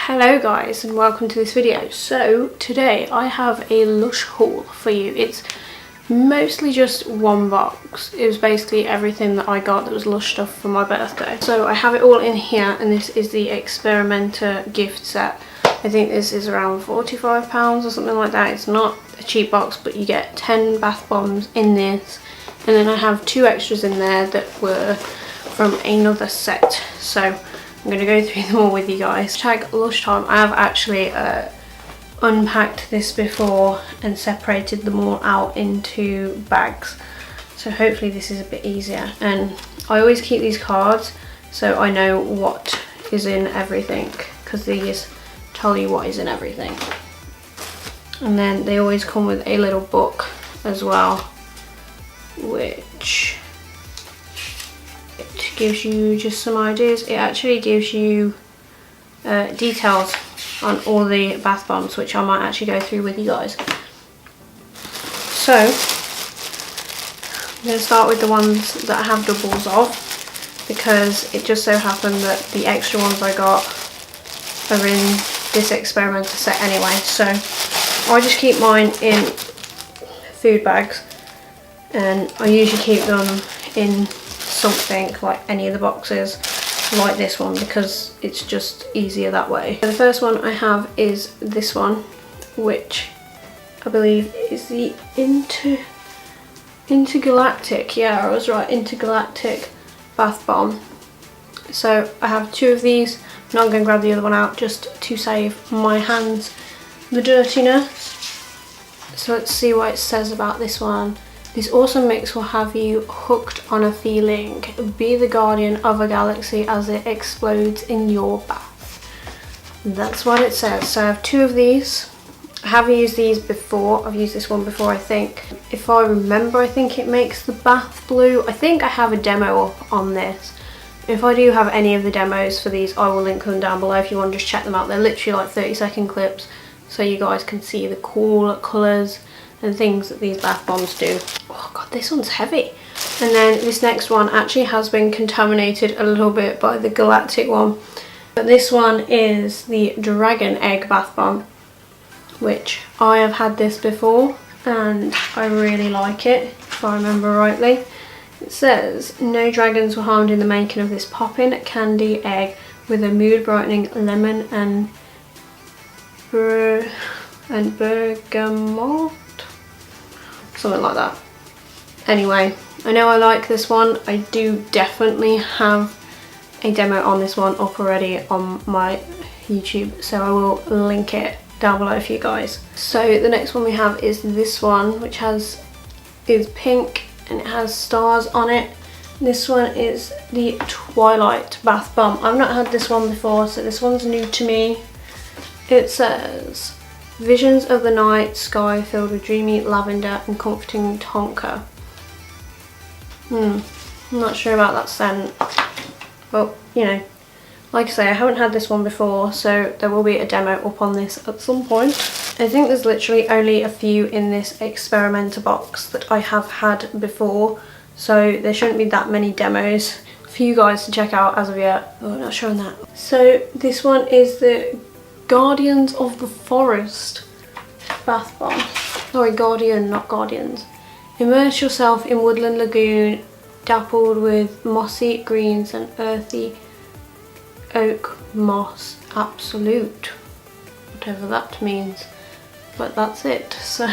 Hello guys and welcome to this video. So today I have a Lush haul for you. It's mostly just one box. It was basically everything that I got that was Lush stuff for my birthday. So I have it all in here, and this is the Experimenter gift set. I think this is around £45 or something like that. It's not a cheap box, but you get 10 bath bombs in this, and then I have 2 extras in there that were from another set. So I'm going to go through them all with you guys. Tag Lush time. I have actually unpacked this before and separated them all out into bags. So hopefully this is a bit easier. And I always keep these cards so I know what is in everything, because these tell you what is in everything. And then they always come with a little book as well, which it gives you just some ideas. It actually gives you details on all the bath bombs, which I might actually go through with you guys. So I'm going to start with the ones that I have doubles of, because it just so happened that the extra ones I got are in this experimenter set anyway. So I just keep mine in food bags, and I usually keep them in something like any of the boxes like this one, because it's just easier that way. So the first one I have is this one, which I believe is the Intergalactic. Yeah, I was right, Intergalactic bath bomb. So I have 2 of these. I'm not going to grab the other one out just to save my hands the dirtiness. So let's see what it says about this one. This awesome mix will have you hooked on a feeling. Be the guardian of a galaxy as it explodes in your bath. That's what it says. So I have 2 of these. I have used these before. I've used this one before, I think. If I remember, I think it makes the bath blue. I think I have a demo up on this. If I do have any of the demos for these, I will link them down below if you want to just check them out. They're literally like 30-second clips, so you guys can see the cool colours and things that these bath bombs do. Oh god, this one's heavy. And then this next one actually has been contaminated a little bit by the Galactic one, but this one is the Dragon Egg bath bomb, which I have had this before and I really like it, if I remember rightly. It says no dragons were harmed in the making of this poppin' candy egg with a mood brightening lemon and bergamot, something like that. Anyway, I know I like this one. I do definitely have a demo on this one up already on my YouTube, so I will link it down below for you guys. So the next one we have is this one, which is pink and it has stars on it. This one is the Twilight bath bomb. I've not had this one before, so this one's new to me. It says visions of the night sky filled with dreamy lavender and comforting tonka. I'm not sure about that scent, but you know, like I say, I haven't had this one before, so there will be a demo up on this at some point. I think there's literally only a few in this experimenter box that I have had before, so there shouldn't be that many demos for you guys to check out as of yet. Oh, I'm not showing that. So this one is the Guardians of the Forest bath bomb. Sorry, Guardian, not Guardians. Immerse yourself in woodland lagoon dappled with mossy greens and earthy oak moss absolute, whatever that means, but that's it. So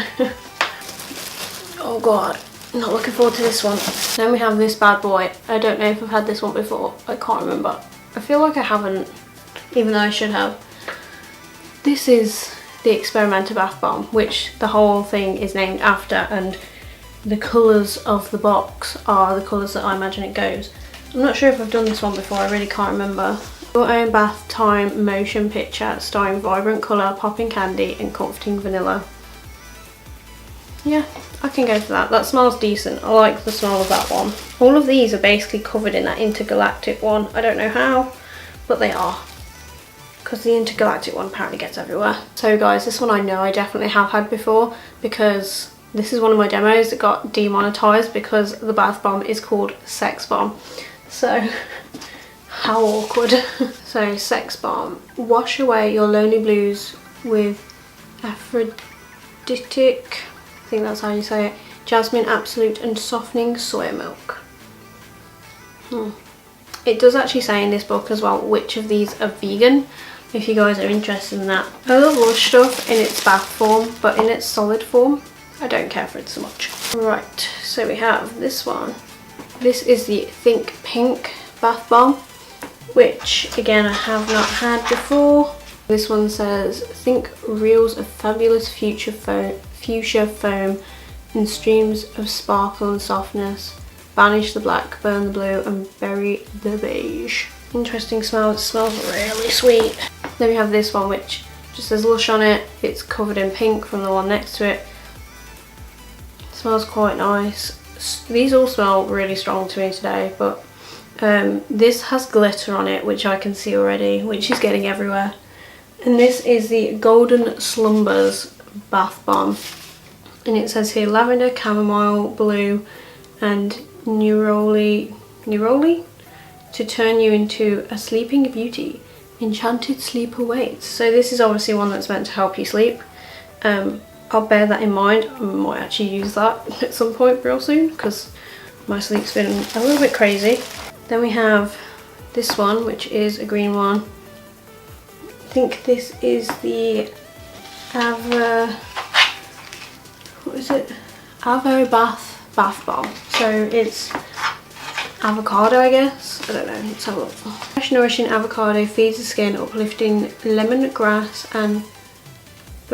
oh god, not looking forward to this one. Then we have this bad boy. I don't know if I've had this one before, I can't remember. I feel like I haven't, even though I should have. This is the Experimenter bath bomb, which the whole thing is named after, and the colours of the box are the colours that I imagine it goes. I'm not sure if I've done this one before, I really can't remember. Your own bath time motion picture starring vibrant colour, popping candy and comforting vanilla. Yeah, I can go for that. That smells decent. I like the smell of that one. All of these are basically covered in that Intergalactic one. I don't know how, but they are, because the Intergalactic one apparently gets everywhere. So guys, this one I know I definitely have had before, because this is one of my demos that got demonetized because the bath bomb is called Sex Bomb. So How awkward. So, Sex Bomb. Wash away your lonely blues with Aphrodisiac, I think that's how you say it, jasmine, absolute and softening soya milk. It does actually say in this book as well which of these are vegan, if you guys are interested in that. I love Lush stuff in its bath form, but in its solid form, I don't care for it so much. Right, so we have this one. This is the Think Pink bath bomb, which again I have not had before. This one says, think reels of fabulous fuchsia foam in streams of sparkle and softness. Banish the black, burn the blue and bury the beige. Interesting smell, it smells really sweet. Then we have this one which just says Lush on it. It's covered in pink from the one next to it. It smells quite nice. These all smell really strong to me today, but this has glitter on it, which I can see already, which is getting everywhere. And this is the Golden Slumbers bath bomb. And it says here lavender, chamomile, blue and neroli to turn you into a sleeping beauty. Enchanted sleep awaits. So this is obviously one that's meant to help you sleep. I'll bear that in mind. I might actually use that at some point real soon because my sleep's been a little bit crazy. Then we have this one, which is a green one. I think this is the Avo bath bomb. So it's avocado, I guess. I don't know. Let's have a look. Fresh, nourishing avocado feeds the skin, uplifting lemongrass and I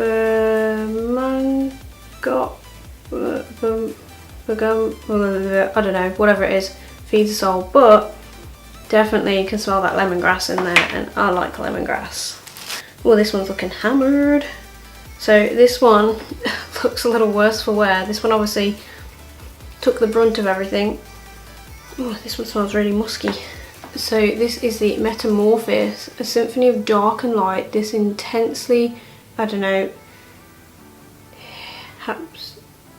don't know, whatever it is, feeds the soul, but definitely you can smell that lemongrass in there, and I like lemongrass. Well, this one's looking hammered. So this one looks a little worse for wear. This one obviously took the brunt of everything. Oh, this one smells really musky. So this is the Metamorphosis, a symphony of dark and light. This intensely, I don't know,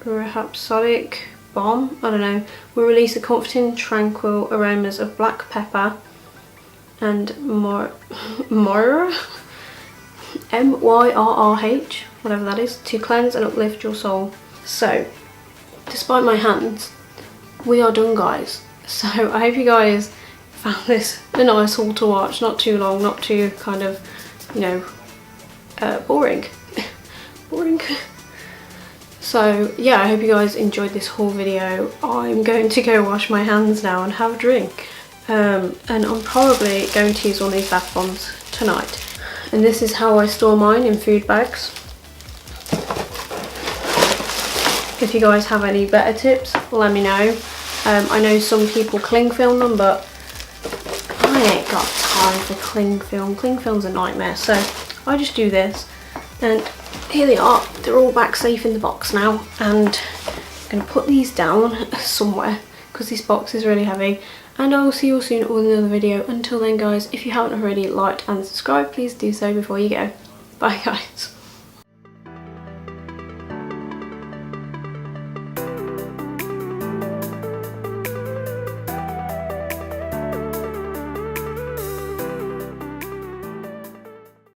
rhapsodic bomb, I don't know, will release the comforting, tranquil aromas of black pepper and Myrrh, M-Y-R-R-H, whatever that is, to cleanse and uplift your soul. So, despite my hands, we are done, guys. So I hope you guys found this a nice haul to watch, not too long, not too kind of, you know, boring. Boring. So yeah, I hope you guys enjoyed this haul video. I'm going to go wash my hands now and have a drink. And I'm probably going to use one of these bath bombs tonight. And this is how I store mine, in food bags. If you guys have any better tips, let me know. I know some people cling film them, but I ain't got time for cling film. Cling film's a nightmare, so I just do this. And here they are, they're all back safe in the box now, and I'm going to put these down somewhere because this box is really heavy, and I will see you all soon with another video. Until then guys, if you haven't already liked and subscribed, please do so before you go. Bye guys.